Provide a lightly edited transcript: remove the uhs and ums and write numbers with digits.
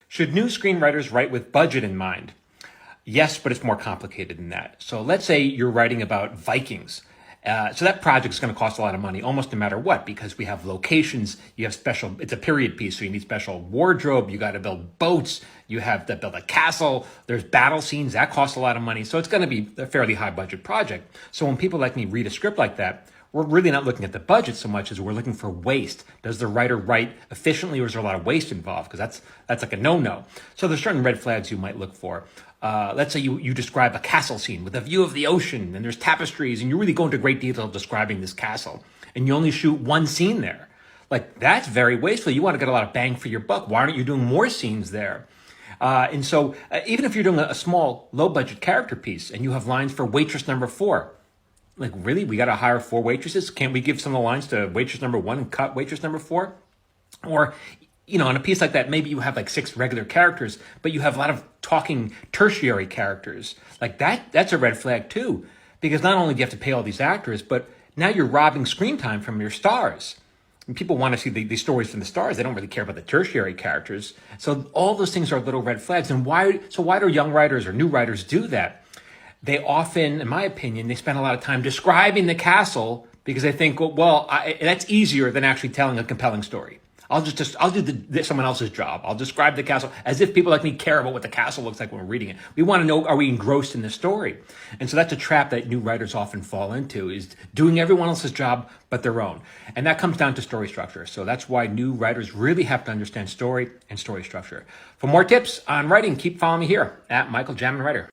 Should new screenwriters write with budget in mind? Yes, but it's more complicated than that. So let's say you're writing about Vikings. So that project is going to cost a lot of money, almost no matter what, because we have locations, you have special, it's a period piece, so you need special wardrobe, you got to build boats, you have to build a castle, there's battle scenes, that costs a lot of money. So it's going to be a fairly high budget project. So when people like me read a script like that, we're really not looking at the budget so much as we're looking for waste. Does the writer write efficiently, or is there a lot of waste involved? Because that's like a no-no. So there's certain red flags you might look for. Let's say you describe a castle scene with a view of the ocean, and there's tapestries, and you really go into great detail describing this castle, and you only shoot one scene there. Like, that's very wasteful. You want to get a lot of bang for your buck. Why aren't you doing more scenes there? And so even if you're doing a small, low-budget character piece, and you have lines for waitress number 4, like, really? We got to hire 4 waitresses? Can't we give some of the lines to waitress number 1 and cut waitress number 4? Or, in a piece like that, maybe you have like 6 regular characters, but you have a lot of talking tertiary characters. Like that's a red flag too, because not only do you have to pay all these actors, but now you're robbing screen time from your stars. And people want to see the stories from the stars. They don't really care about the tertiary characters. So all those things are little red flags. And why do young writers or new writers do that? They often, in my opinion, they spend a lot of time describing the castle because they think, well, that's easier than actually telling a compelling story. I'll do someone else's job. I'll describe the castle as if people like me care about what the castle looks like when we're reading it. We want to know, are we engrossed in the story? And so that's a trap that new writers often fall into, is doing everyone else's job but their own. And that comes down to story structure. So that's why new writers really have to understand story and story structure. For more tips on writing, keep following me here at Michael Jamin Writer.